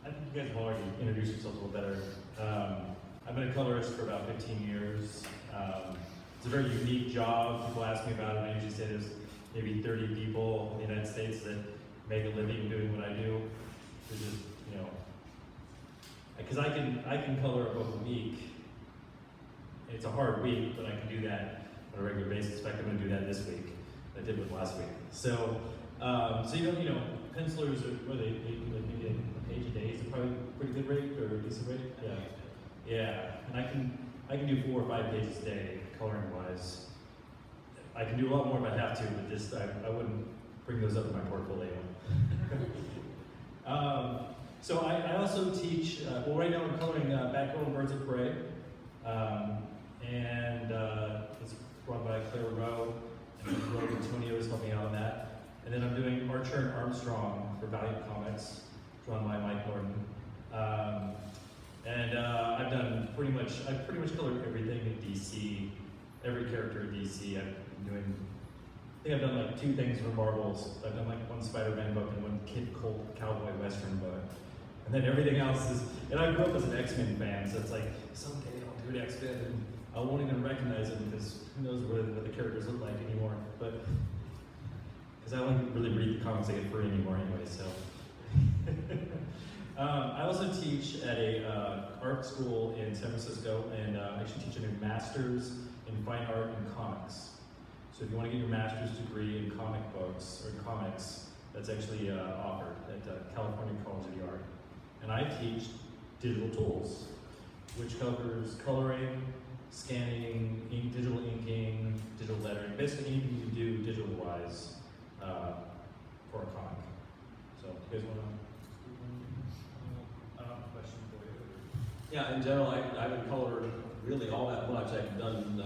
I think you guys have already introduced yourselves a little better. I've been a colorist for about 15 years. It's a very unique job. People ask me about it, and I usually say there's maybe 30 people in the United States that make a living doing what I do. There's just, because I can color a book a week. It's a hard week, but I can do that on a regular basis. In fact, I'm going to do that this week. I did with last week. So pencilers are, what are they maybe a page a day is probably a pretty good rate or a decent rate? Yeah. And I can do 4 or 5 pages a day, coloring wise. I can do a lot more if I have to, but just I wouldn't bring those up in my portfolio. So I also teach, well right now I'm coloring Batgirl and Birds of Prey. And it's run by Claire Rowe, and Rogue Antonio is helping out on that. And then I'm doing Archer and Armstrong for Valiant Comics, drawn by Mike Norton. I've pretty much colored everything in DC, every character in DC. I think I've done like 2 things for Marvels. I've done like 1 Spider-Man book and 1 Kid Colt Cowboy Western book. And then everything else is, and I grew up as an X-Men fan, so it's like, someday I'll do an X-Men and I won't even recognize them because who knows what the characters look like anymore. But, because I don't really read the comics I get free anymore anyway, so. I also teach at a art school in San Francisco, and I actually teach a new master's in fine art and comics. So if you want to get your master's degree in comic books or comics, that's actually offered at California College of the Art. And I teach digital tools, which covers coloring, scanning, digital inking, digital lettering, basically anything you do digital-wise for a comic. So, you guys want to? Question for you. Yeah, in general, I haven't colored really all that much. I've done,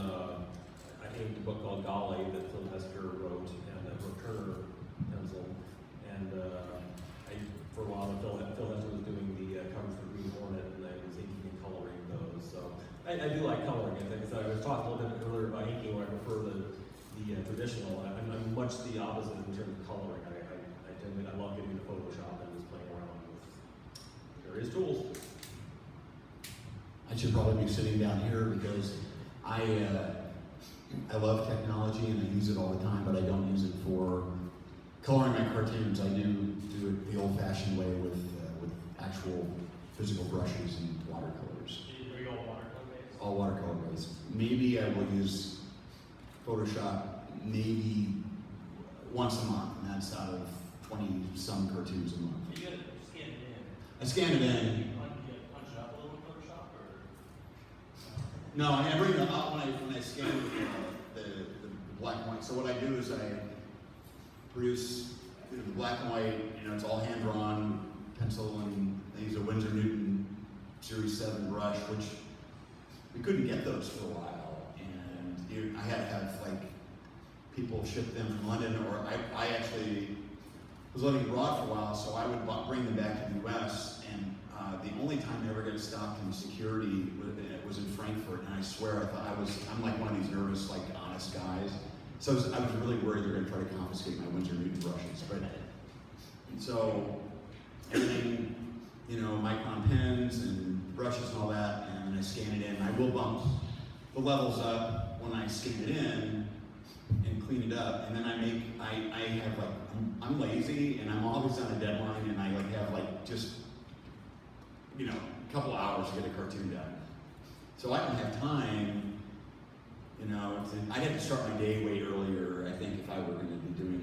I inked a book called Golly that Phil Hester wrote, and a Turner pencil. And for a while, Phil Hester was doing the covers for Green Hornet, and I was inking and coloring those. So I do like coloring. I think I was talking a little bit earlier about inking, where I prefer the traditional. I'm much the opposite in terms of coloring. I love getting into Photoshop and just playing around with various tools. I should probably be sitting down here because I love technology and I use it all the time, but I don't use it for coloring my cartoons. I do it the old-fashioned way with actual physical brushes and watercolors. Are you all watercolor based? All watercolor based. Maybe I will use Photoshop maybe once a month, and that's out of 20-some cartoons a month. You gotta scan it in. I scan it in. Punch it up a little in Photoshop, or? No, I bring it up when I scan the black and white. So what I do is I produce the black and white, it's all hand-drawn pencil, and I use a Winsor Newton Series 7 brush, which we couldn't get those for a while. And I had to have people ship them from London, or I actually was living abroad for a while, so I would bring them back to the US, and the only time they ever got stopped in security was in Frankfurt, and I swear I'm like one of these nervous, honest guys. So I was really worried they're gonna try to confiscate my Winsor Newton brushes. But so everything, Micron pens and brushes and all that, and I scan it in. I will bump the levels up when I scan it in and clean it up, and then I'm lazy, and I'm always on a deadline, and I have just a couple hours to get a cartoon done. So I don't have time, I'd have to start my day way earlier, I think, if I were going to be doing,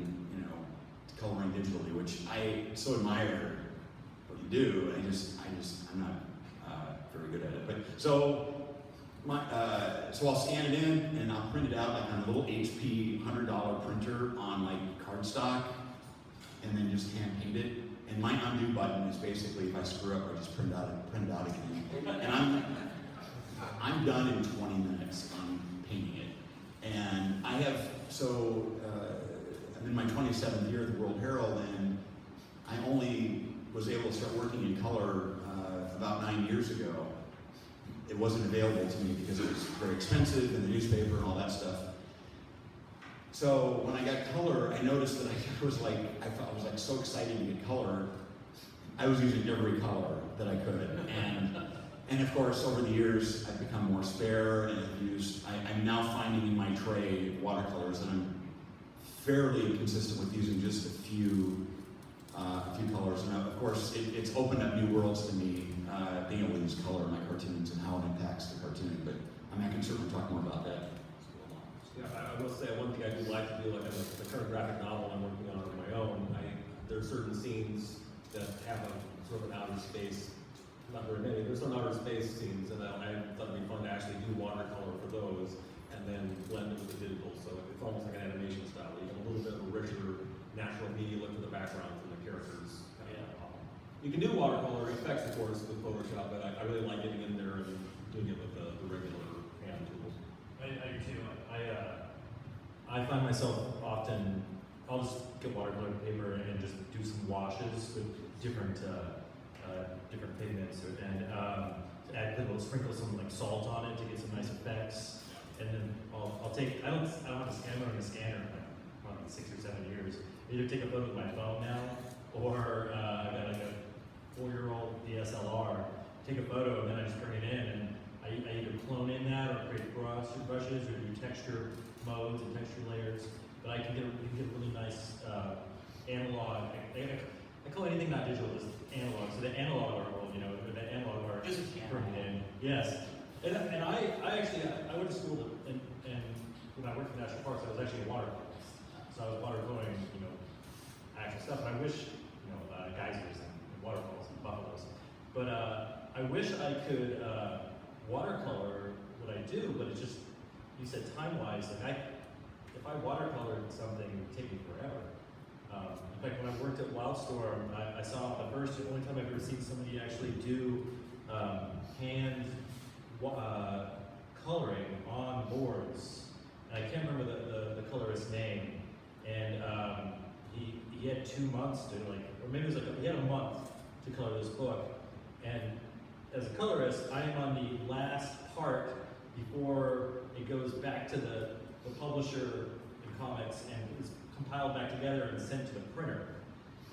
coloring digitally, which I so admire what you do. I'm not very good at it. But so I'll scan it in, and I'll print it out on a little HP $100 printer on cardstock, and then just hand paint it. And my undo button is basically, if I screw up, I just print it out again. And I'm done in 20 minutes on painting it. And I'm in my 27th year at the World Herald, and I only was able to start working in color about 9 years ago. It wasn't available to me because it was very expensive in the newspaper and all that stuff. So when I got color, I noticed that I was so excited to get color. I was using every color that I could, and of course, over the years, I've become more spare, and I'm now finding in my tray watercolors, and I'm fairly consistent with using just a few colors. And of course, it's opened up new worlds to me, being able to use color in my cartoons and how it impacts the cartoon. But I can certainly talk more about that. Yeah, I will say one thing I do like to do, like the current graphic novel I'm working on my own, there are certain scenes that have a sort of an outer space, not very many, there's some outer space scenes, and I thought it'd be fun to actually do watercolor for those, and then blend it with the digital, so it's almost like an animation style. You get a little bit of a richer, natural media look to the backgrounds and the characters. You can do watercolor effects, of course, with Photoshop, but I really like getting in there and doing it with the regular hand tools. I do too. I find myself often, I'll just get watercolor paper and just do some washes with different pigments, sprinkle some like salt on it to get some nice effects, and then I'll take, I don't have a scanner on the scanner like probably 6 or 7 years. I either take a photo with my phone now, or I've got like a 4-year-old DSLR. Take a photo and then I just bring it in, and I either clone in that or create brushes or do texture modes and texture layers. But you can get a really nice analog. I call anything not digital just analog. So the analog art world, the analog art. Just bring it in. Yes. And I actually went to school and when I worked in national parks, I was actually a water colorist. So I was watercoloring, actual stuff. And I wish, geysers and waterfalls and buffaloes. But I wish I could watercolor what I do, but it's just, you said time-wise, like if I watercolored something, it would take me forever. In fact, when I worked at Wildstorm, I saw the only time I've ever seen somebody actually do hand coloring on boards. And I can't remember the colorist's name. And he had 2 months to or maybe it was he had a month to color this book. And as a colorist, I am on the last part before it goes back to the publisher in comics and is compiled back together and sent to the printer.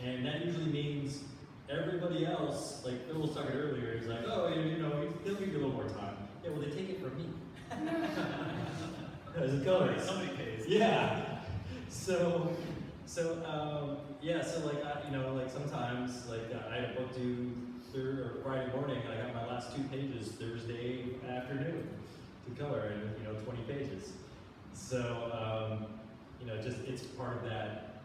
And that usually means everybody else, like Phil was talking earlier, he's like, oh, they'll give you a little more time. Yeah, well, they take it from me. As a colorist. Somebody pays. Yeah. So sometimes, I had a book due Friday morning, and I got my last 2 pages Thursday afternoon to color, and 20 pages. So, it's part of that.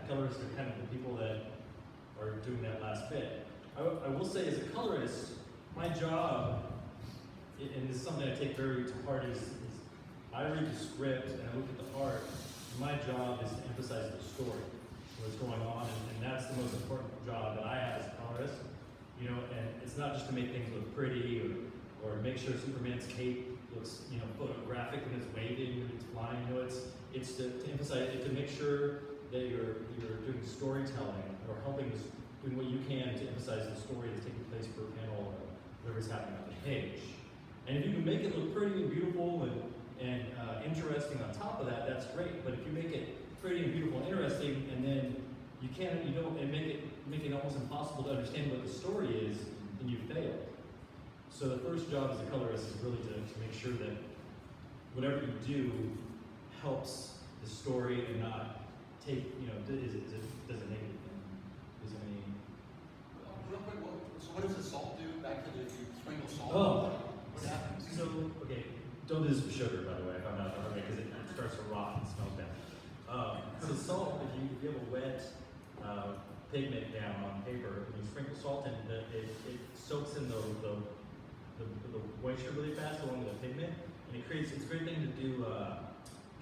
Colorists are kind of the people that are doing that last bit. I will say, as a colorist, my job, and this is something I take very to heart, is I read the script and I look at the art. My job is to emphasize the story, what's going on, and that's the most important job that I have as a colorist. And it's not just to make things look pretty or make sure Superman's cape looks, photographic when it's waving, when it's flying. It's to emphasize it, to make sure that you're doing storytelling or doing what you can to emphasize the story that's taking place per panel or whatever's happening on the page. And if you can make it look pretty and beautiful and interesting on top of that, that's great. But if you make it pretty and beautiful and interesting, and then and make it almost impossible to understand what the story is, then you fail. So the first job as a colorist is really to make sure that whatever you do helps the story and not take, does it make it? Is there any? Real quick, so what does the salt do? Back to you sprinkle salt. Oh. What happens? So, okay, don't do this with sugar, by the way, if I'm not because it starts to rot and smells bad. So salt, if you have a wet pigment down on paper, and you sprinkle salt in, it soaks in the moisture really fast along with the pigment, and it's a great thing to do,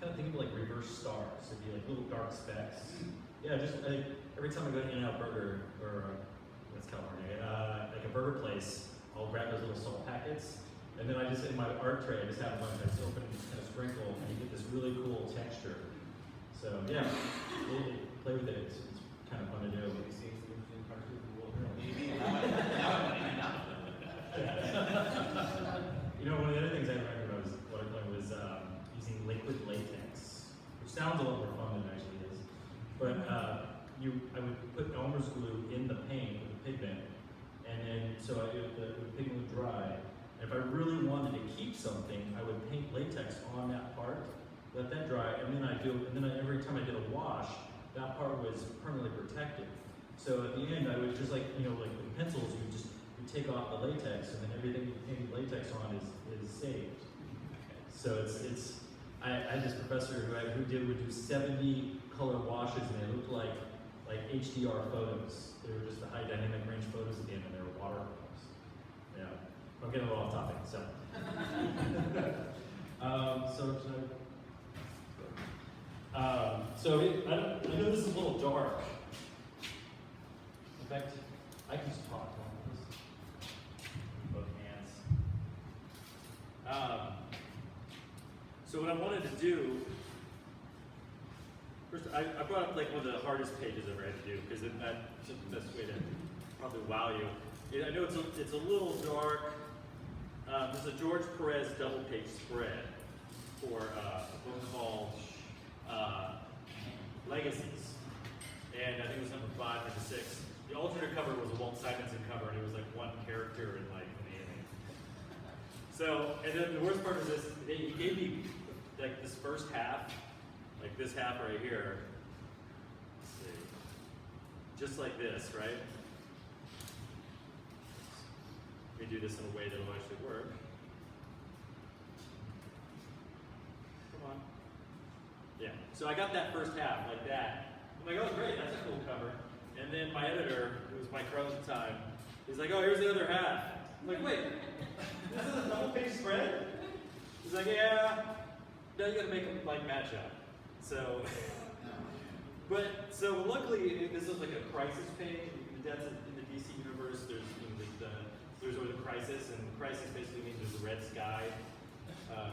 kind of think of like reverse stars, it'd be like little dark specks. Yeah, just every time I go to In-N-Out Burger, or what's California, like a burger place, I'll grab those little salt packets, and then I just, in my art tray, I just have a bunch that's open and just kind of sprinkle, and you get this really cool texture. So yeah, play with it, it's kind of fun to do. One of the other things I learned when I was watercoloring was using liquid latex, which sounds a lot more fun than it actually is. But I would put Elmer's glue in the paint with the pigment, and then so the pigment would dry. And if I really wanted to keep something, I would paint latex on that part, let that dry, and then every time I did a wash, that part was permanently protected. So at the end, I would just like with pencils, you take off the latex, and then everything you painted latex on is saved. So I had this professor who would do 70 color washes, and they looked like HDR photos. They were just the high dynamic range photos at the end, and they were watercolors. Yeah, I'm getting a little off topic. So, I know this is a little dark. In fact, I can just talk. Both hands. So what I wanted to do, first I brought up like one of the hardest pages I've ever had to do, because that's the best way to probably wow you. I know it's a little dark. This is a George Perez double page spread for a book called Legacies. And I think it was number 5 or 6. The alternate cover was a Walt Simonson cover, and it was like one character and like anything. So, and then the worst part is this, he gave me like this first half, like this half right here. Let's see. Just like this, right? Let me do this in a way that'll actually work. Come on. Yeah, so I got that first half like that. I'm like, oh great, that's a cool cover. And then my editor, who was Mike Carlin at the time, he's like, oh, here's the other half. I'm like, wait, this is a double page spread? He's like, yeah, now you gotta make them like match up. So, so luckily, this is like a crisis page. That's in the DC universe. There's always a crisis, and crisis basically means there's a red sky.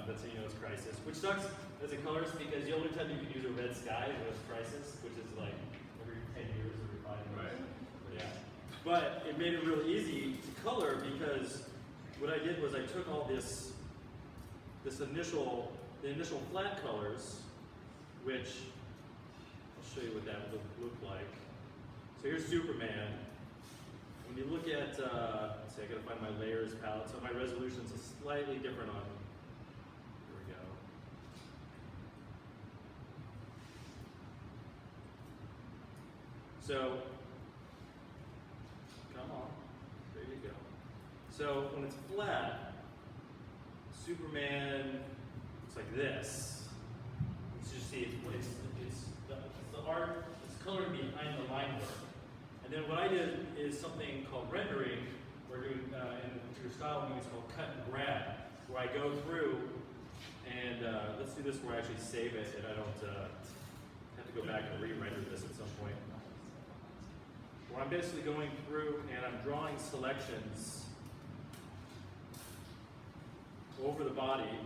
That's how you know it's crisis. Which sucks as a colorist, because the only time you can use a red sky is when it's crisis, which is like every 10 years, every 5 years. Right. Yeah. But it made it really easy to color, because what I did was I took all the initial flat colors, which I'll show you what that would look like. So here's Superman. When you look at, let's see, I gotta find my layers palette. So my resolution's slightly different on. Here we go. So, come on, there you go. So when it's flat, Superman looks like this. As you see, it's the art, it's colored behind the line work. And then what I did is something called rendering. We're doing, in the computer style, it's called cut and grab, where I go through and let's do this where I actually save it, and I don't have to go back and re-render this at some point. Where I'm basically going through and I'm drawing selections over the body.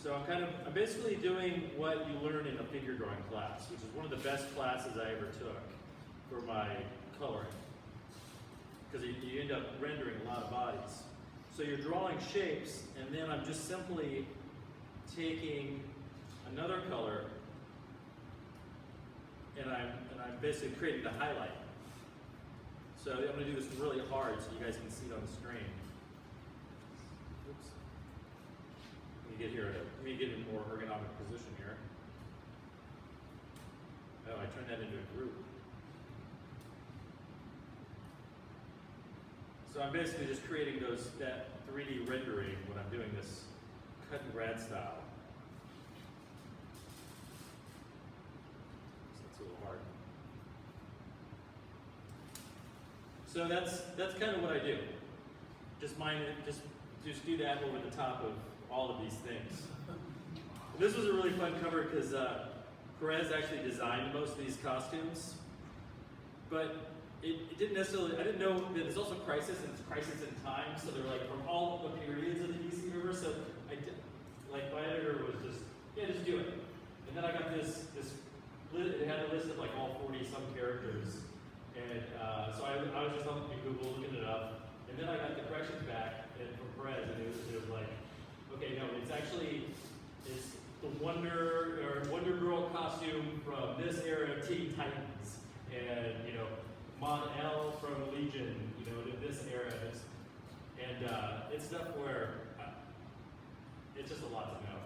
So I'm basically doing what you learn in a figure drawing class, which is one of the best classes I ever took for my coloring, because you end up rendering a lot of bodies. So you're drawing shapes, and then I'm just simply taking another color, and I'm basically creating the highlight. So I'm going to do this really hard so you guys can see it on the screen. Oops. Let me get in a more ergonomic position here. Oh, I turned that into a group. So I'm basically just creating that 3D rendering when I'm doing this cut and grad style. So that's a little hard. So that's kind of what I do. Just do that over the top of all of these things. And this was a really fun cover because Perez actually designed most of these costumes, but it didn't necessarily, I didn't know that it's also Crisis, and it's Crisis in Time, so they're like from all the periods of the DC universe, so my editor was just do it. And then I got it had a list of like all 40-some characters, and so I was just on Google looking it up, and then I got the corrections back from Perez, and it was like, okay, no, it's the Wonder Girl costume from this era of Teen Titans, and you know, Mon El from Legion, you know, to this era. It's stuff where it's just a lot to know.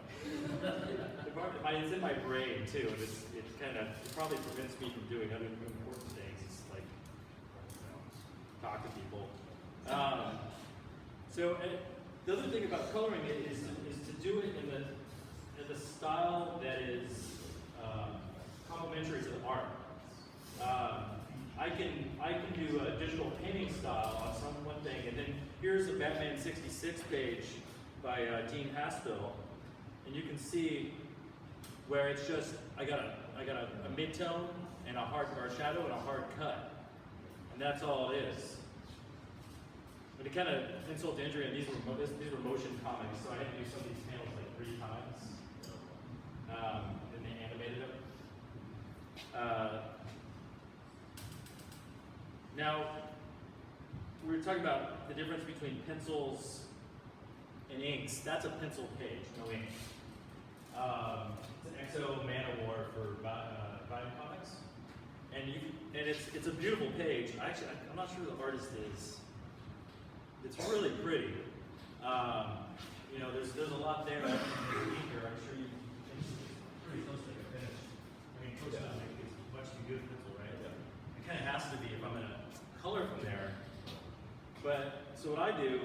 It's in my brain too, and it probably prevents me from doing other important things. It's like, you know, talk to people. The other thing about coloring it is to do it in the style that is complementary to the art. I can do a digital painting style on one thing, and then here's a Batman '66 page by Dean Haspel, and you can see where it's just I got a mid-tone and a hard or a shadow and a hard cut, and that's all it is. But it kind of insult to injury, and these were motion comics, so I had to do some of these panels like 3 times, and they animated them. Now, we were talking about the difference between pencils and inks. That's a pencil page, no ink. It's an XO Man-O-War for Vine Comics, and it's a beautiful page. Actually, I'm not sure who the artist is. It's really pretty. You know, there's a lot there. I'm sure it's pretty close to the finish. I mean, close to as much as you do with pencil, right? Yeah. It kind of has to be if I'm gonna color from there. But so what I do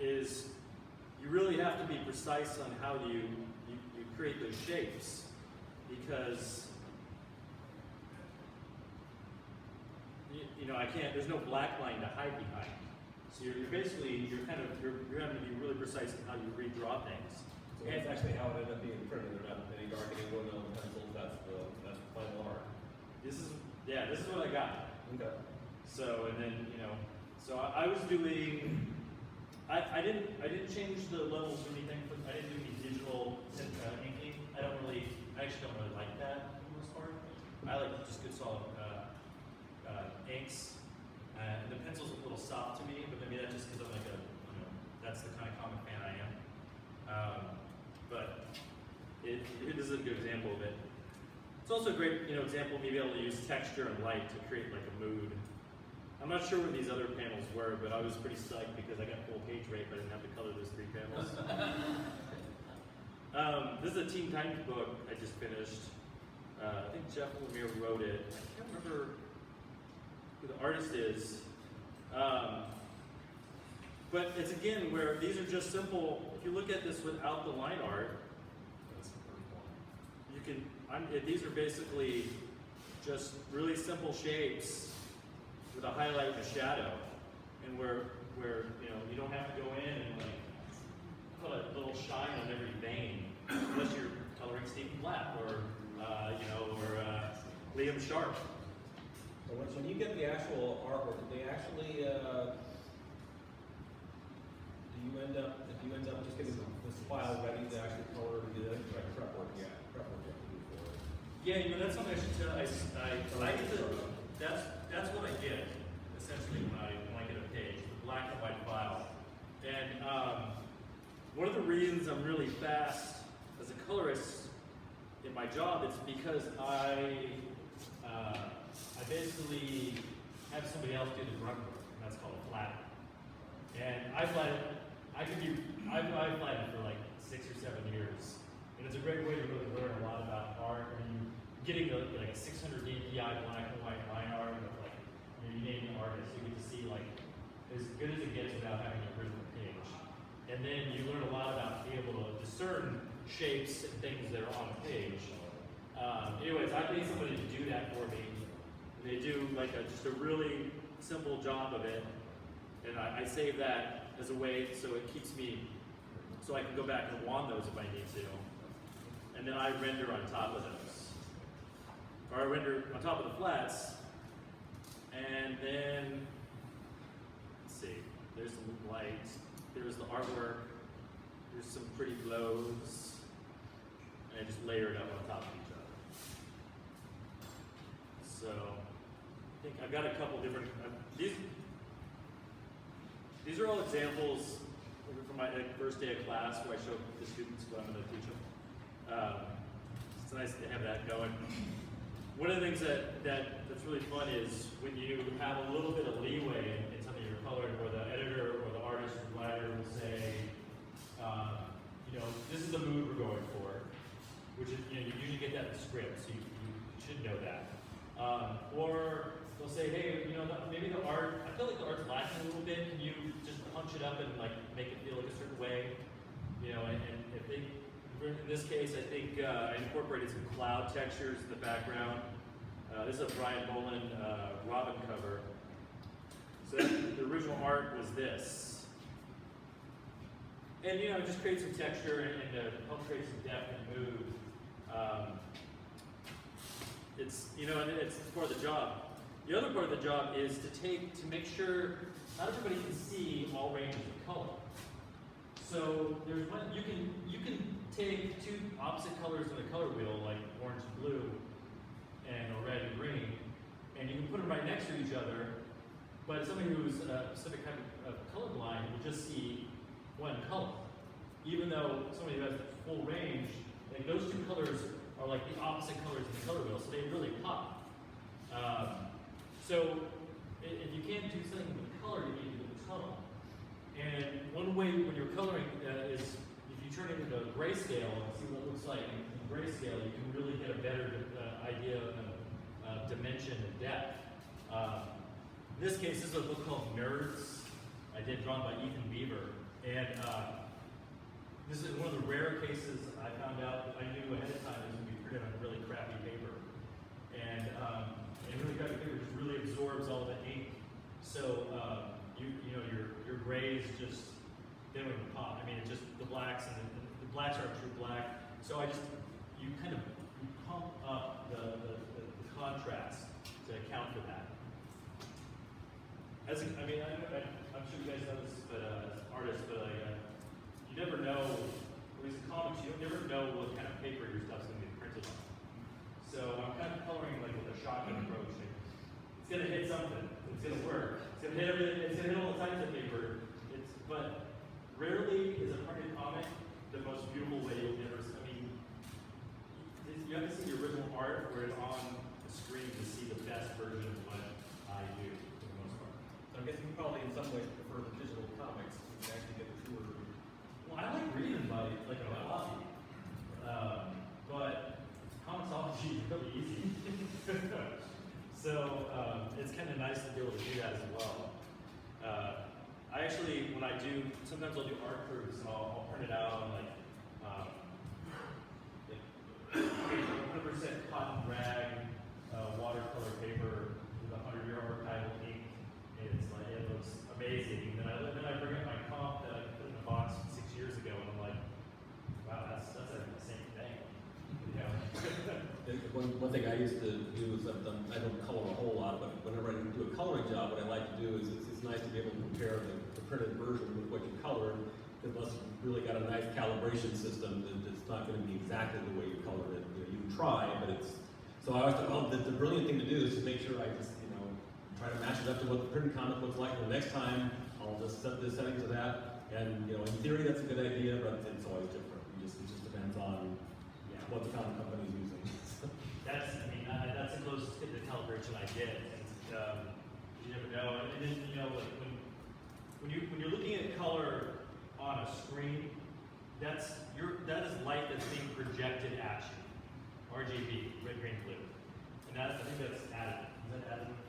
is you really have to be precise on how you create those shapes, because you know, there's no black line to hide behind. So you're having to be really precise in how you redraw things. So that's actually how it ended up being printed. They're not any darkening going on the pencils. That's the final art. This is what I got. Okay. So, and then, you know, so I was doing, I didn't change the levels or anything. I didn't do any digital inking. I actually don't really like that for the most part. I like just good solid inks. The pencil's a little soft to me, but maybe that's just because I'm like that's the kind of comic fan I am. But it is a good example of it. It's also a great, example of me being able to use texture and light to create like a mood. I'm not sure what these other panels were, but I was pretty psyched because I got full page rate, but I didn't have to color those 3 panels. This is a Teen Titans book I just finished. I think Jeff Lemire wrote it. I can't remember who the artist is. But it's again where these are just simple. If you look at this without the line art, you can. These are basically just really simple shapes with a highlight and a shadow, and where you don't have to go in and like put a little shine on every vein, unless you're coloring Stephen Black or Liam Sharp. So when you get the actual artwork, do they actually do you end up just getting this file ready to actually color and do the prep work you have to do for it? Yeah, that's something I should tell. I get that's what I get essentially when I get a page, the black and white file. And one of the reasons I'm really fast as a colorist in my job is because I basically have somebody else do the grunt work, and that's called a flatten. And I flattened for like 6 or 7 years, and it's a great way to really learn a lot about art. I mean, getting like a 600 dpi black and white line art with like you name the artist, you get to see like as good as it gets without having to print the page. And then you learn a lot about being able to discern shapes and things that are on the page. Anyways, I paid somebody to do that for me. And they do like just a really simple job of it. And I save that as a way so it keeps me, so I can go back and wand those if I need to. And then I render on top of those. Or I render on top of the flats. And then, let's see, there's some light, there's the artwork, there's some pretty glows, and I just layer it up on top of each other. So, I think I've got a couple different, these are all examples for my first day of class where I show the students what I'm going to teach them. It's nice to have that going. One of the things that's really fun is when you have a little bit of leeway in some of your coloring, where the editor or the artist or writer will say, this is the mood we're going for, which is, you usually get that in the script, so you should know that. Or they'll say, hey, maybe the art, I feel like the art's lacking a little bit. Can you just punch it up and like make it feel like a certain way? And if they, in this case, I think I incorporated some cloud textures in the background. This is a Brian Boland Robin cover. So the original art was this. And just create some texture and help create some depth and mood. It's part of the job. The other part of the job is to make sure not everybody can see all ranges of color. So there's one you can take two opposite colors in a color wheel, like orange and blue, and red and green, and you can put them right next to each other. But somebody who's a specific type of colorblind will just see one color, even though somebody who has the full range, like those two colors are like the opposite colors in the color wheel, so they really pop. So if you can't do something with color, you need to do with tone. And one way when you're coloring is if you turn it into a grayscale and see what it looks like in grayscale, you can really get a better idea of dimension and depth. In this case, this is a book called Nerds. I did, drawn by Ethan Beaver. And this is one of the rare cases I found out that I knew ahead of time it was going to be printed on really crappy paper. And really crappy paper just really absorbs all the ink. So your grays just, they don't even pop. I mean, it's just the blacks, and the blacks aren't true black. So you pump up the contrast to account for that. I'm sure you guys know this, but as artists, but you never know, at least in comics, you never know what kind of paper your stuff's going to be printed on. So I'm kind of coloring like with a shotgun approach. It's going to hit something. It's going to work. It's going to hit everything. It's going to hit all the types of paper. But rarely is a printed comic the most beautiful way you'll ever see. I mean, you have to see the original art where it's on the screen to see the best version of what I do for the most part. So I'm guessing you probably in some ways prefer the digital comics. You can actually get the truer. Well, I like reading like a coffee, but comicsology is really easy. So it's kind of nice to be able to do that as well. I actually, when I do, sometimes I'll do art proofs and I'll print it out on like 100% cotton rag watercolor paper with 100-year archival ink. And it's like, it looks amazing. And then I bring up my comp that I put in a box 6 years ago, and I'm like, wow, that's like the same thing. One thing I used to do is I don't color a whole lot, but whenever I do a coloring job, what I like to do is it's nice to be able to compare the printed version with what you colored, unless you've really got a nice calibration system that it's not going to be exactly the way you colored it. You can try, but it's, so I always thought, the brilliant thing to do is to make sure I just, try to match it up to what the printed comic looks like. The next time, I'll just set the settings to that. And, in theory, that's a good idea, but it's always different. It just depends on what the comic company's using. That's the closest to the calibration I get. And, you never know. And then, like when you're looking at color on a screen, that is light that's being projected at you. RGB, red, green, blue. And I think that's additive. Is that additive?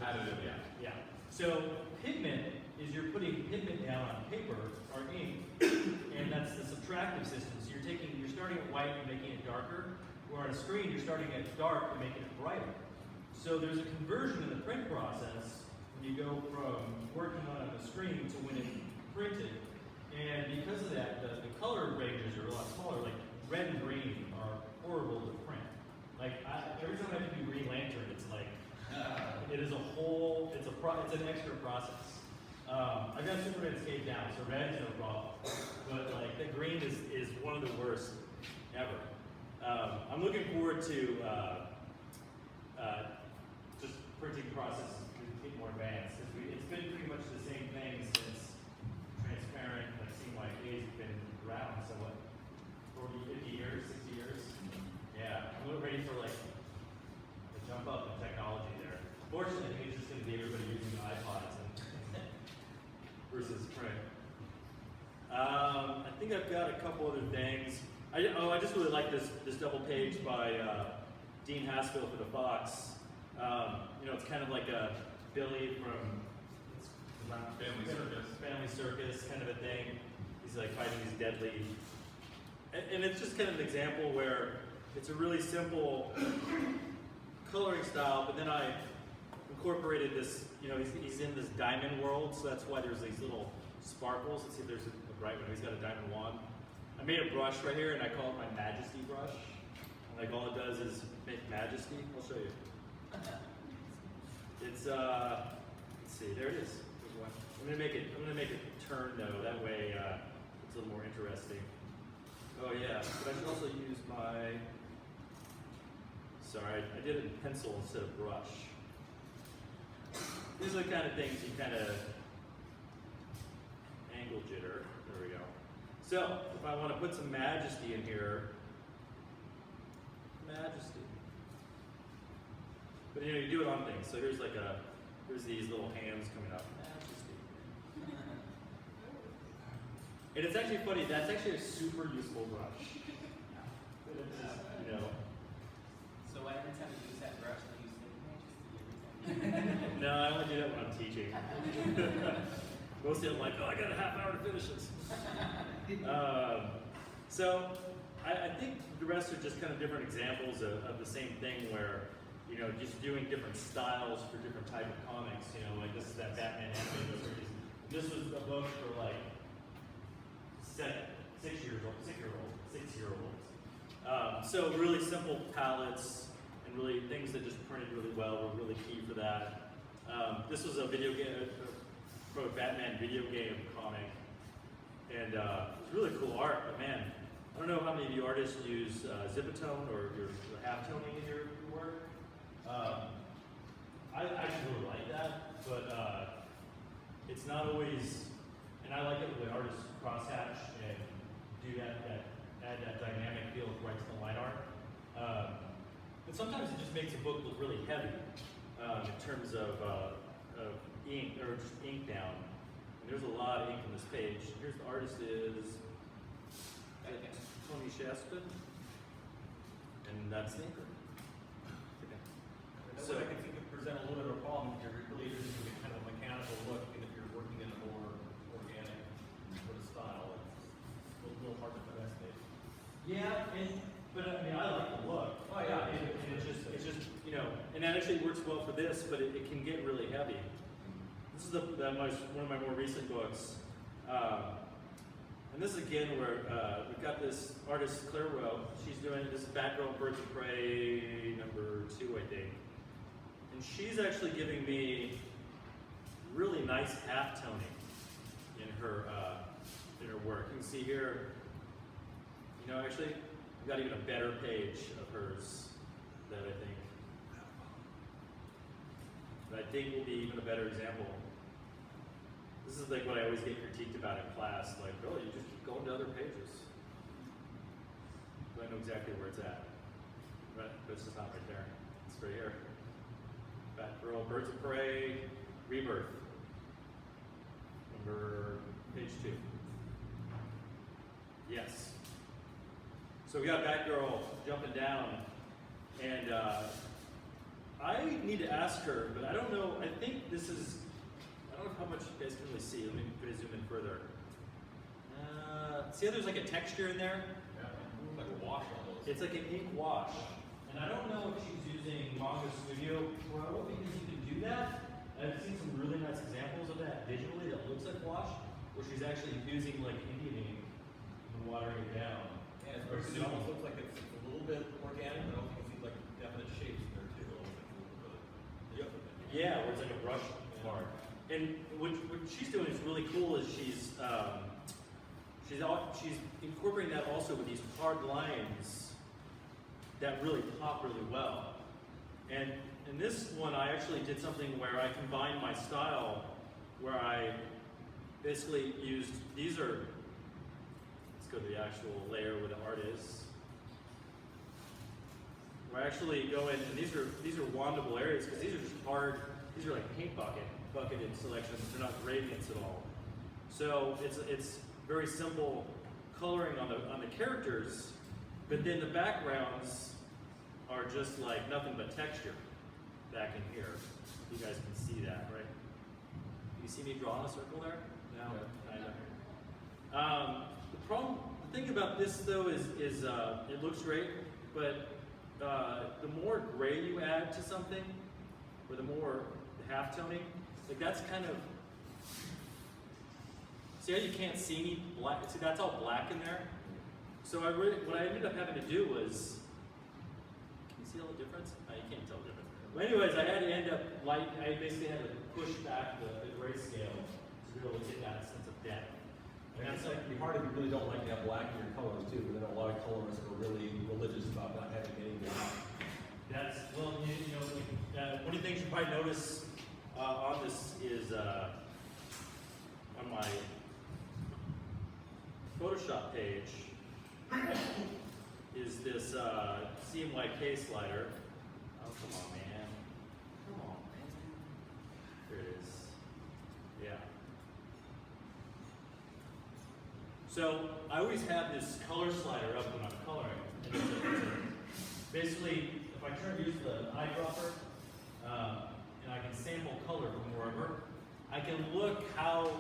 Additive, yeah. Yeah. So pigment is you're putting pigment down on paper or ink, and that's the subtractive system. So you're starting at white and making it darker, or on a screen you're starting at dark and making it brighter. So there's a conversion in the print process when you go from working on the screen to when it's printed, and because of that, the color ranges are a lot smaller. Like red and green are horrible to print. Like every time I have to do Green Lantern, it's like it is it's an extra process. I got Superman scaled down, so red is no problem. But like the green is one of the worst ever. I'm looking forward to just printing processes to get more advanced. It's been pretty much the same thing since transparent, and I've seen my A's been around, so what, 40, 50 years, 60 years? Yeah, I'm ready for like a jump up in technology there. Fortunately, I think it's just going to be everybody using iPods and versus print. I think I've got a couple other things. I just really like this double page by Dean Haskell for the Fox. You know, it's kind of like a Billy from Family Circus kind of a thing. He's like fighting these deadly, and it's just kind of an example where it's a really simple coloring style, but then I incorporated this. You know, he's in this diamond world, so that's why there's these little sparkles. Let's see if there's a bright one. He's got a diamond wand. I made a brush right here, and I call it my Majesty brush. And like all it does is make majesty. I'll show you. It's let's see, there it is. There's one. I'm gonna make it turn though. That way it's a little more interesting. Oh yeah, but I should also use my. Sorry, I did it in pencil instead of brush. These are the kind of things you kind of angle jitter. There we go. So if I want to put some majesty in here, majesty. But you know, you do it on things. So here's here's these little hands coming up. Majesty. And it's actually funny, that's actually a super useful brush. But it's just, you know. So every time you use that brush, you say majesty every time. No, I only do that when I'm teaching. Mostly I'm like, oh, I got a half hour to finish this. So I think the rest are just kind of different examples of the same thing where, you know, just doing different styles for different type of comics. You know, like this is that Batman animated series. This was a book for like 6-year-olds. So really simple palettes and really things that just printed really well were really key for that. This was a video game, from a Batman video game comic, and it was really cool art. But man, I don't know how many of you artists use Zipatone or your half-toning in your work. I actually really like that, but it's not always, and I like it when artists crosshatch and do add that dynamic feel right to the line art. But sometimes it just makes a book look really heavy in terms of ink, or just ink down. And there's a lot of ink on this page. Here's the artist is Tony Shaston, and that's the inker. So I can think it present a little bit of a problem if you're really interested in kind of a mechanical look, and if you're working in a more organic sort of style, it's a little hard to finesse it. Yeah, but I mean, I like the look. Oh yeah, and it's just, you know, and that actually works well for this, but it can get really heavy. This is one of my more recent books, and this is again where we've got this artist Claire Rowe. She's doing this is Batgirl Birds of Prey #2, I think. And she's actually giving me really nice half toning in her work. You can see here, you know, actually, I've got even a better page of hers that I think will be even a better example. This is like what I always get critiqued about in class, like, oh, you just keep going to other pages. But I know exactly where it's at. Right? But it's just not right there. It's right here. Batgirl, Birds of Prey, Rebirth. Page 2. Yes. So we got Batgirl jumping down, and I need to ask her, but I don't know, I think this is, I don't know how much you guys can really see. Let me zoom in further. See how there's like a texture in there? Yeah, like a wash almost. It's like an ink wash. And I don't know if she's using Manga Studio Pro because you can do that. I've seen some really nice examples of that digitally that looks like wash, where she's actually using like Indian ink and watering it down. Yeah, it almost looks like it's a little bit organic, but also you can see like definite shapes in there too. Yep. Yeah, where it's like a brush mark. And what she's doing is really cool. Is she's incorporating that also with these hard lines that really pop really well. And in this one, I actually did something where I combined my style, where I basically used, these are, let's go to the actual layer where the art is. We're actually going, and these are wandable areas because these are just hard, these are like paint bucketed selections, they're not gradients at all. So it's very simple coloring on the characters, but then the backgrounds are just like nothing but texture back in here. You guys can see that, right? You see me draw a circle there? No, kind of. The thing about this though is it looks great, but the more gray you add to something, or the more halftoning, like that's kind of, see how you can't see any black, see that's all black in there? So what I ended up having to do was, can you see all the difference? You can't tell the difference. Well, anyways, I had to end up I basically had to push back the grayscale to be able to get that sense of depth. And it's like, it'd be hard if you really don't like to have black in your colors too, but then a lot of colorists are really religious about not having any black. That's, well, you know, one of the things you probably notice on this is on my Photoshop page is this CMYK slider. Oh, come on, man. Come on, man. Here it is. Yeah. So I always have this color slider up when I'm coloring. And basically, if I use the eyedropper, and I can sample color from wherever, I can look how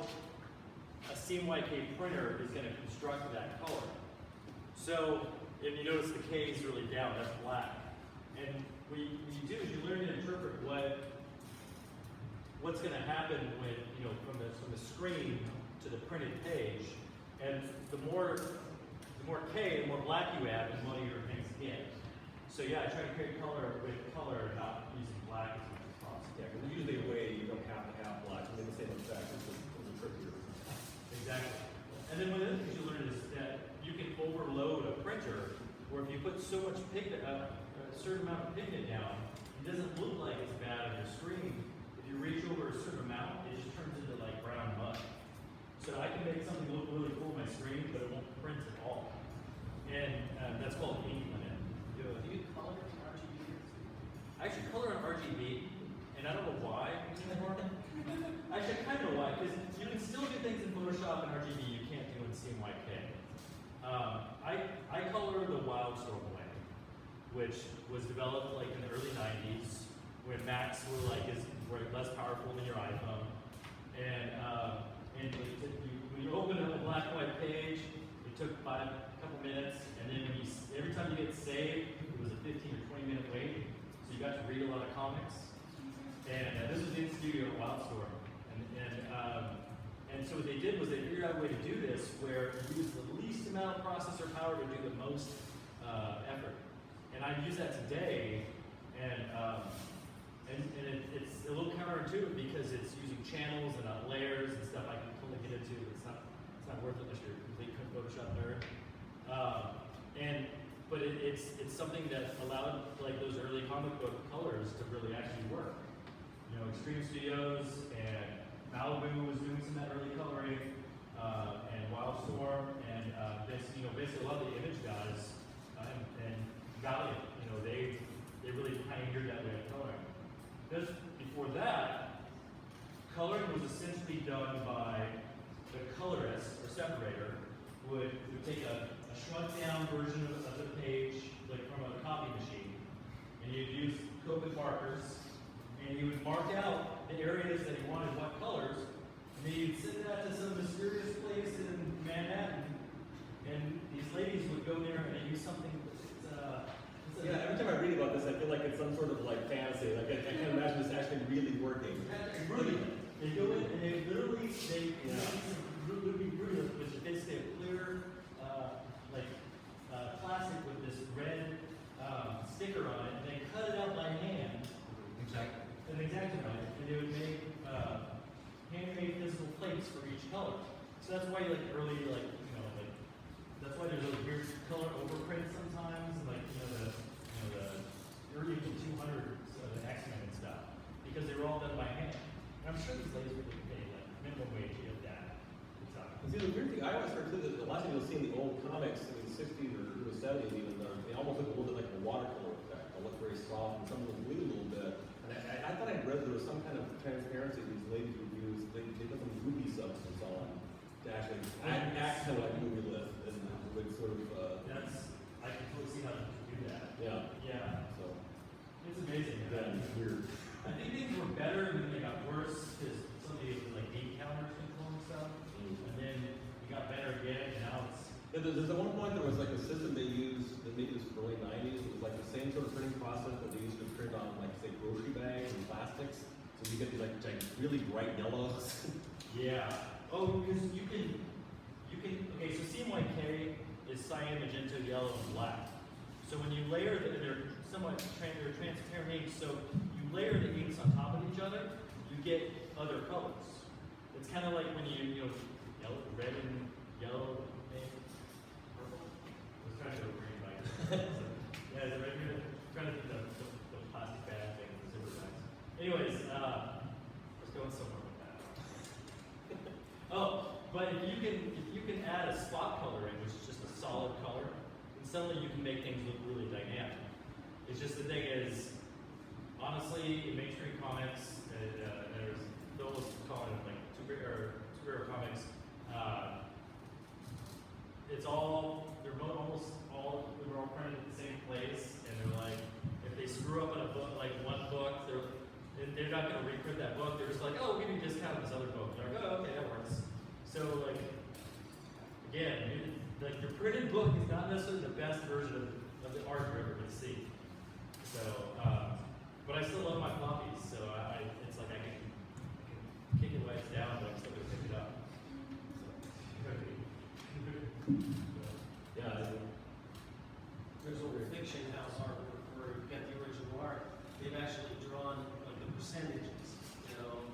a CMYK printer is going to construct that color. So if you notice the K is really down, that's black. And what you do is you learn to interpret what's going to happen when, you know, from the screen to the printed page. And the more K, the more black you add, the more your things get. So yeah, I try to create color with color, not using black as much as possible. Yeah, because usually a way you don't have to have black, to make the same effect, it's a trickier. Exactly. And then one of the other things you learn is that you can overload a printer, where if you put so much pigment, a certain amount of pigment down, it doesn't look like it's bad on your screen. If you reach over a certain amount, it just turns into like brown mud. So I can make something look really cool on my screen, but it won't print at all. And that's called ink limit. Do you color in RGB? I actually color in RGB, and I don't know why anymore. Actually, I kind of know why, because you can still do things in Photoshop and RGB you can't do in CMYK. I color the Wildstorm way, which was developed like in the early 90s, when Macs were less powerful than your iPhone. And when you open up a black and white page, it took a couple minutes, and then every time you hit save, it was a 15 or 20 minute wait. So you got to read a lot of comics. And this was in studio at Wildstorm. And so what they did was they figured out a way to do this where you use the least amount of processor power to do the most effort. And I use that today, and it's a little counterintuitive because it's using channels and layers and stuff I can totally get into. It's not worth it unless you're a complete Photoshop nerd. But it's something that allowed like those early comic book colors to really actually work. You know, Extreme Studios and Malibu was doing some of that early coloring, and Wildstorm, and basically a lot of the image guys and Valiant, you know, they really pioneered that way of coloring. Just before that, coloring was essentially done by the colorist or separator would take a shrunk down version of the page, like from a copy machine, and you'd use Copic markers, and you would mark out the areas that you wanted what colors, and then you'd send that to some mysterious place in Manhattan, and these ladies would go there and they use something. Yeah, every time I read about this, I feel like it's some sort of like fantasy. Like I can't imagine this actually really working. Brilliant. They go in and they literally would be brilliant, which is basically a clear plastic with this red sticker on it, and they cut it out by hand. Exactly. And exactly right. And they would make handmade physical plates for each color. So that's why that's why there's a weird color overprint sometimes, like the early 200s of the X-Men and stuff, because they were all done by hand. And I'm sure these ladies were getting paid like minimum wage to get that. comics in the '60s or the '70s even, they almost look a little bit like a watercolor effect. They look very soft, and some of them bleed a little bit. And I thought I read there was some kind of transparency these ladies would use. They put some ruby substance on to actually act kind of like movie lit, and it would sort of, I can totally see how to do that. yeah. Yeah, So it's amazing. yeah, it's weird. I think things were better and then they got worse because some of these like 8 counters control and stuff. And then it got better again and now it's Yeah, there's at one point there was like a system they used that maybe it was early '90s. It was like the same sort of printing process that they used to print on like say grocery bags and plastics. So you get these like really bright yellows. yeah. Oh, because you can okay, so CMYK is cyan, magenta, yellow, and black. So when you layer they're somewhat they're transparent inks, so you layer the inks on top of each other, you get other colors. It's kind of like when you know yellow, red and yellow and purple. I was trying to go green, right? Yeah, is it right here? I'm trying to think of the plastic bag thing, the zipper bags. Anyways, let's go somewhere with that. Oh, but if you can add a spot coloring, which is just a solid color, then suddenly you can make things look really dynamic. It's just the thing is, honestly, in mainstream comics, there's those calling it like superhero comics. It's all almost all printed at the same place, and they're like, if they screw up in a book, like one book, they're not going to reprint that book. They're just like, oh, we'll give you a discount on this other book. They're like, oh, okay, that works. So like, again, like your printed book is not necessarily the best version of the art you're ever going to see. So, but I still love my copies. So it's like I can kick it while it's down, but I'm still going to pick it up. Yeah. There's a fiction house artwork where you've got the original art. They've actually drawn like the percentages,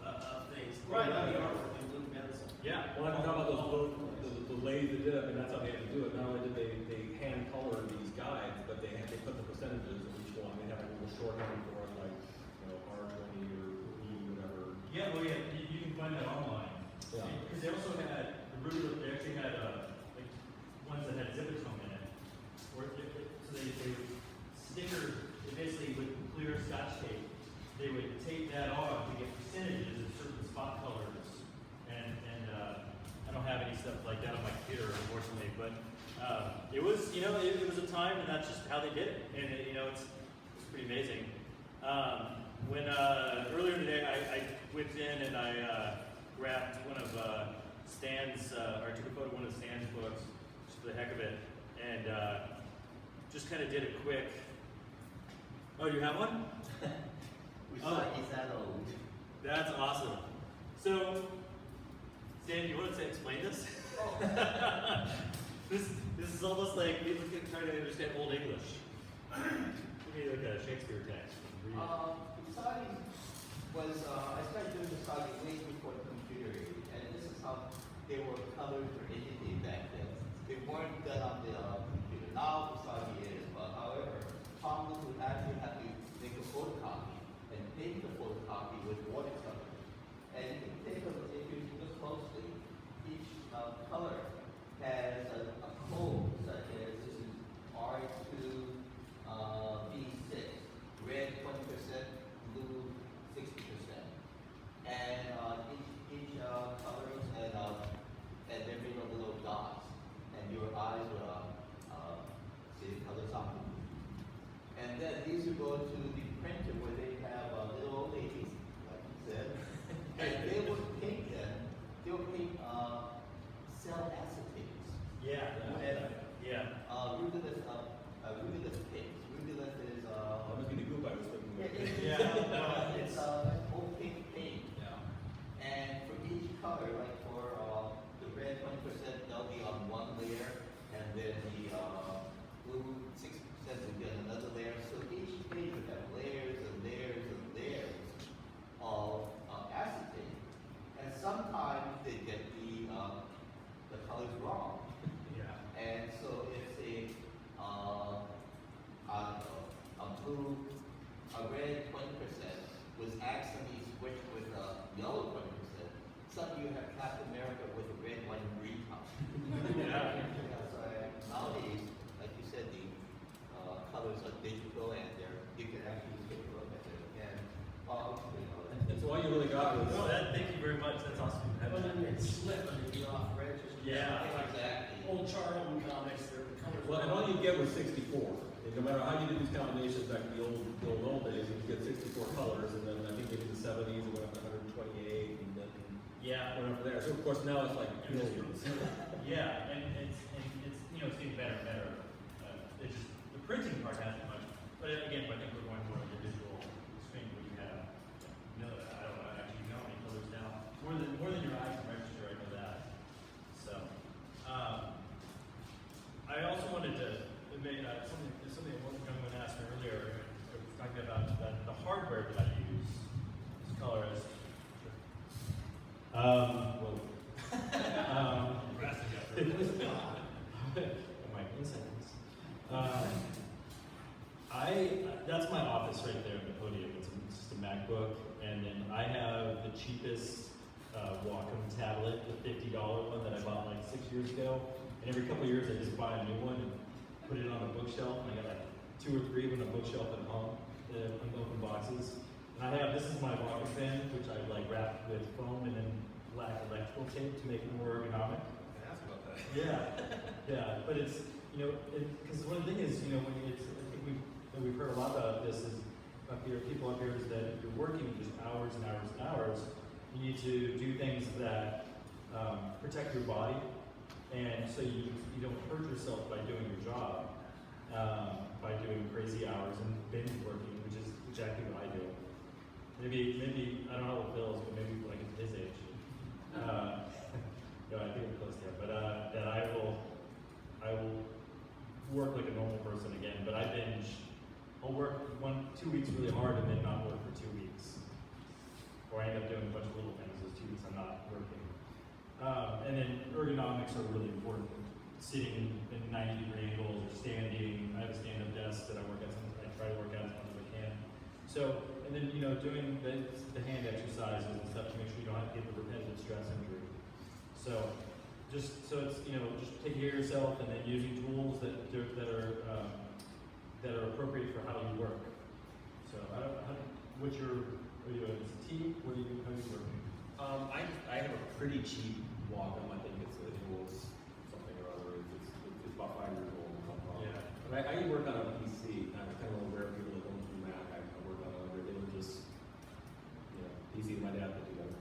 of things. Right. The artwork in blue pencil. Yeah. Well, I'm talking about the ladies that did it, and that's how they had to do it. Not only did they hand color these guides, but they put the percentages of each one. They have a little shorthand for it, like R20 or E, whatever. Yeah, well, yeah, you can find that online. Yeah. Because they also had they actually had like ones that had Zipatone in it, so they basically with clear Scotch tape, they would tape that on to get percentages of certain spot colors, and I don't have any stuff like that on my computer, unfortunately, but it was it was a time, and that's just how they did it, and it's pretty amazing. When earlier today, I went in and I grabbed one of Stan's, or I took a photo of one of Stan's books, just for the heck of it, and just kind of did a quick. Oh, you have one? Which Oh. one is that old? That's awesome. So, Stan, you want to explain this? This is almost like people can try to understand Old English. Give me like a Shakespeare text. Usagi was, I started doing Usagi way before the computer age, and this is how they were colored for anything back then. They weren't done on the computer. Now Usagi is, but however, Thomas would actually have to make a photocopy and paint the photocopy with watercolor. And you can take a look, if you look closely, each color has a code, such as this is R2, B6, red 20%, blue 60%. And each colors and there being little dots, and your eyes will see the colors on them. And then these will go to the printer where they have little old ladies, like you said, and they will paint them. They will paint cell acetates. Yeah. Yeah. Rubylith paints. Rubylith is That must be the group I was thinking of. Yeah. it's opaque paint. Yeah. And for each color, like for the red 20%, they'll be on one layer, and then the blue 60% will be on another layer. So each page would have layers and layers and layers of acetate. And sometimes they get the colors wrong. Yeah. And so if a red 20% was accidentally switched with a yellow 20%, some of you have Captain America with a red, white, and green top. Yeah. So nowadays, like you said, the colors are digital and you can actually take a look at it and And so all you really got was. No, thank you very much, that's awesome. But then they slip and they get off registers. Yeah. Exactly. Old Charlton comics, the colors. Well, and all you get was 64. And no matter how you did these combinations back in the old days, you get 64 colors, and then I think maybe in the 70s it went up to 128, and then Yeah, went up from there. So of course now it's like millions. yeah, and it's it's getting better and better. It's just the printing part hasn't much, but again, I think we're going more of the digital screen where you have I don't know actually know how many colors now, more than your eyes can register. I know that. So, I also wanted to make something one gentleman asked me earlier. I was talking about the hardware that I use as colorist. Well, my insights. That's my office right there in the podium. It's just a MacBook, and then I have the cheapest Wacom tablet, the $50 one that I bought like 6 years ago. And every couple of years, I just buy a new one and put it on a bookshelf. And I got like 2 or 3 of them on a bookshelf at home, the unopened boxes. And this is my Wacom fan, which I like wrapped with foam and then black electrical tape to make it more ergonomic. Ask about that. Yeah, but it's, because one thing is, when I think we've heard a lot about this is people up here is that if you're working just hours and hours and hours, you need to do things that protect your body, and so you don't hurt yourself by doing your job, by doing crazy hours and binge working, which is exactly what I do. Maybe I don't know what Phil is, but maybe like at his age. I think I'm close to him, but that I will work like a normal person again. But I'll work 2 weeks really hard and then not work for 2 weeks, or I end up doing a bunch of little things those 2 weeks I'm not working. And then ergonomics are really important. Sitting in 90-degree angles or standing. I have a stand-up desk that I work at. I try to work out as much as I can. So, and then doing the hand exercises and stuff to make sure you don't have to get the repetitive stress injury. So it's just taking care of yourself and then using tools that are appropriate for how you work. So are you a T? How are you working? I have a pretty cheap Wacom. I think it's something or other. It's about 5 years old. Yeah. But I work on a PC. I'm kind of rare people that don't do Mac. I work on a regular PC. My dad put together.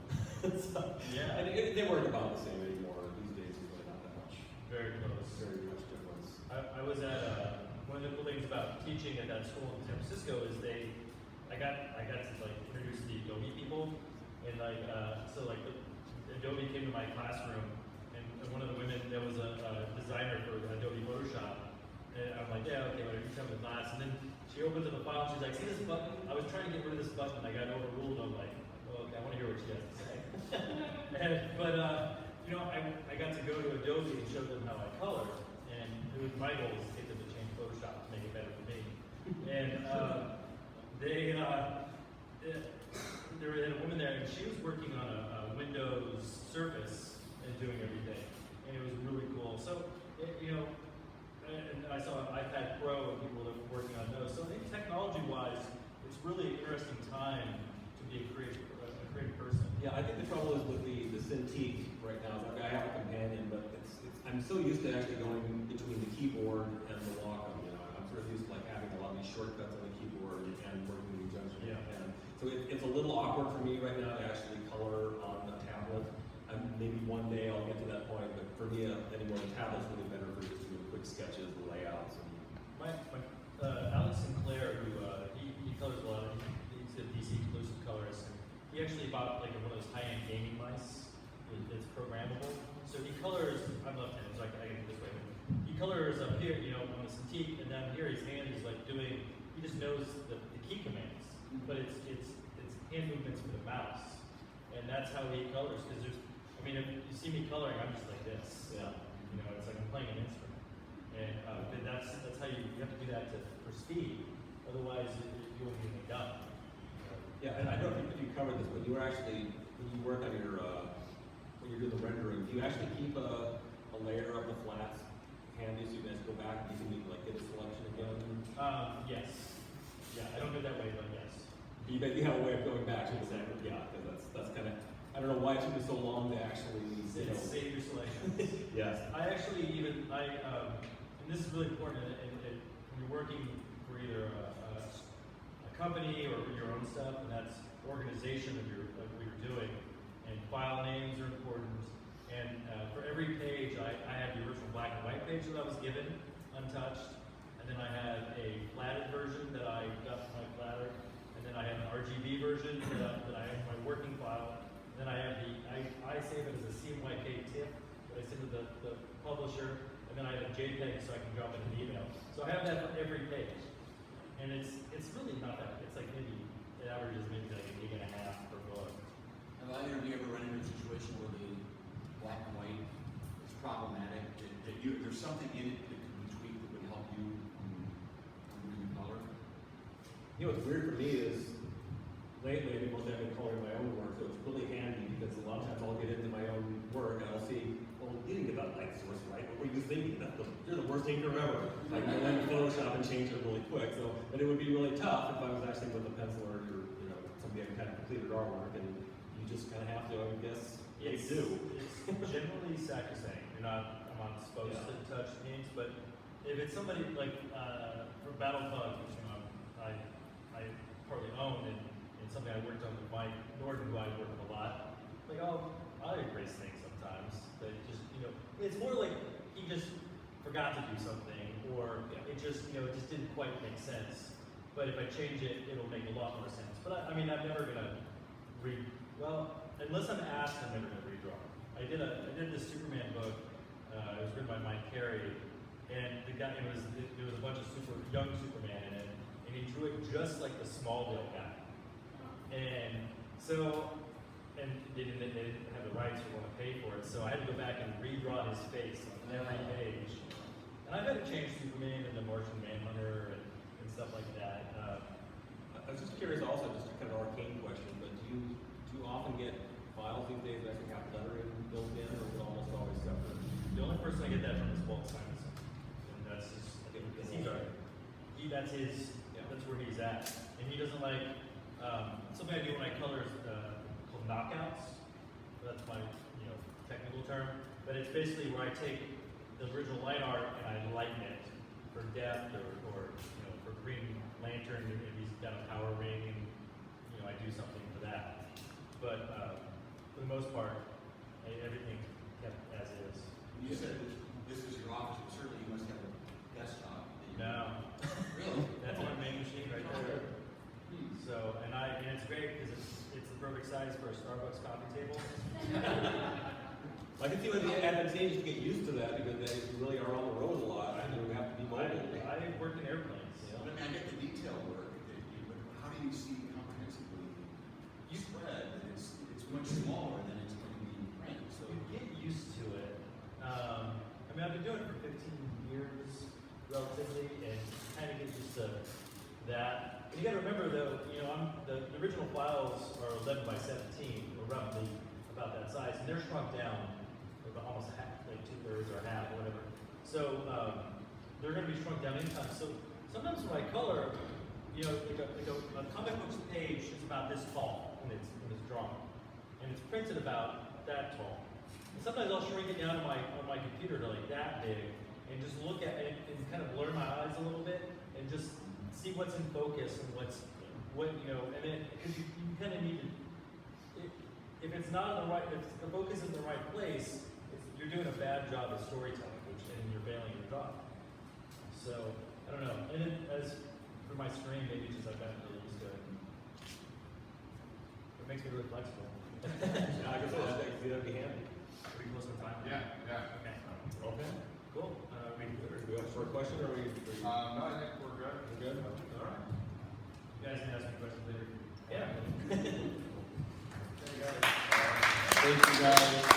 Yeah. And they work about the same anymore. These days, there's really not that much. Very close. Very much difference. I was at one of the cool things about teaching at that school in San Francisco is I got to like introduce the Adobe people, and the Adobe came to my classroom, and one of the women, there was a designer for Adobe Photoshop, and I'm like, yeah, okay, whatever, you come to class, and then she opens up the file, and she's like, see this button? I was trying to get rid of this button, I got overruled, I'm like, well, okay, I want to hear what she has to say. I got to go to Adobe and show them how I color, and it was my goal was to get them to change Photoshop to make it better for me. And there was a woman there, and she was working on a Windows Surface and doing everything, and it was really cool. So, and I saw an iPad Pro and people that were working on those. So I think technology-wise, it's really an interesting time to be a creative person. Yeah, I think the trouble is with the Cintiq right now. I have a companion, but I'm so used to actually going between the keyboard and the Wacom. I'm sort of used to like having a lot of these shortcuts on the keyboard and working in conjunction with the pen. So it's a little awkward for me right now to actually color on a tablet. Maybe one day I'll get to that point, but for me anymore, the tablet's really better for just doing quick sketches, the layouts. Alex Sinclair, who he colors a lot. He's a DC exclusive colorist. He actually bought like one of those high-end gaming mice. It's programmable. So he colors. I'm left-handed, so I can do it this way. He colors up here, on the Cintiq, and down here his hand is like doing. He just knows the key commands, but it's hand movements for the mouse, and that's how he colors. Because if you see me coloring, I'm just like this. Yeah. It's like I'm playing an instrument, and but that's how you have to do that for speed. Otherwise, you won't get anything done. Yeah, and I don't know if you covered this, but you were actually, when you work on when you're doing the rendering, do you actually keep a layer of the flats handy so you guys go back and you can like get a selection again? Yes. Yeah, I don't do it that way, but yes. You have a way of going back to the same, yeah, because that's kind of, I don't know why it took me so long to actually, you know. Save your selection. Yes. I actually even, and this is really important, when you're working for either a company or your own stuff, and that's organization of what you're doing, and file names are important, and for every page, I had the original black and white page that I was given, untouched, and then I had a platted version that I got from my platter, and then I have an RGB version that I have in my working file, and then I have I save it as a CMYK tip that I send to the publisher, and then I have a JPEG so I can drop it in an email. So I have that for every page. And it's really not that, it's like maybe, it averages maybe like a gig and a half per book. Have either of you ever run into a situation where the black and white is problematic? There's something in it that can be tweaked that would help you on using color? You know, what's weird for me is lately, I've been coloring my own work, so it's really handy because a lot of times I'll get into my own work and I'll see, well, you didn't get that light source right. What were you thinking? You're the worst inker ever. Like, go into Photoshop and change it really quick. So, but it would be really tough if I was actually with a pencil or somebody had kind of completed our work, and you just kind of have to, I guess, It's generally sacrosanct. I'm not supposed to touch names, but if it's somebody like for Battle Bug, which I partly own, and something I worked on with Mike Norton, who I work with a lot, like I'll erase things sometimes. But just it's more like he just forgot to do something, or it just didn't quite make sense. But if I change it, it'll make a lot more sense. But I'm never gonna unless I'm asked, I'm never gonna redraw. I did this Superman book. It was written by Mike Carey, and the guy there was a bunch of young Superman in it, and he drew it just like the Smallville guy. And so, and they didn't have the rights or want to pay for it, so I had to go back and redraw his face on every page. And I've had to change Superman into Martian Manhunter and stuff like that. I was just curious also, just a kind of arcane question, but do you often get files these days that actually have lettering built in, or is it almost always separate? The only person I get that from is Walt Simonson, and that's his. That's where he's at, and he doesn't like something I do when I color is called knockouts. That's my technical term, but it's basically where I take the original line art and I lighten it for depth or for Green Lantern if he's got a power ring, and I do something for that. But for the most part, everything kept as is. You said this is your office, but certainly you must have a desktop. No. Really? That's my main machine right there. So, and it's great because it's the perfect size for a Starbucks coffee table. I can see why it'd be advantageous to get used to that because they really are on the road a lot. I know we have to be mobile. I work in airplanes. But I get the detail work, but how do you see comprehensively spread that it's much smaller than it's going to be in print? So You get used to it. I've been doing it for 15 years, relatively, and kind of get used to that. And you got to remember, though, the original files are 11 by 17, or roughly about that size, and they're shrunk down to almost half, like 2/3 or half, or whatever. So they're going to be shrunk down anytime. So sometimes when I color, a comic book's page is about this tall when it's drawn, and it's printed about that tall. And sometimes I'll shrink it down on my computer to like that big, and just look at it and kind of blur my eyes a little bit, and just see what's in focus and and then because you kind of need to. If it's not in the right, if the focus is in the right place, you're doing a bad job of storytelling, and you're failing your job. So I don't know. And then as for my screen, maybe it's just I've gotten really used to it. It makes me really flexible. I guess that'd be handy. Pretty close on time. Yeah. Okay. Okay. Cool. Do we have a short question, or are we? No, I think we're good. We're good? All right. You guys can ask me questions later. Yeah. Thank you, guys.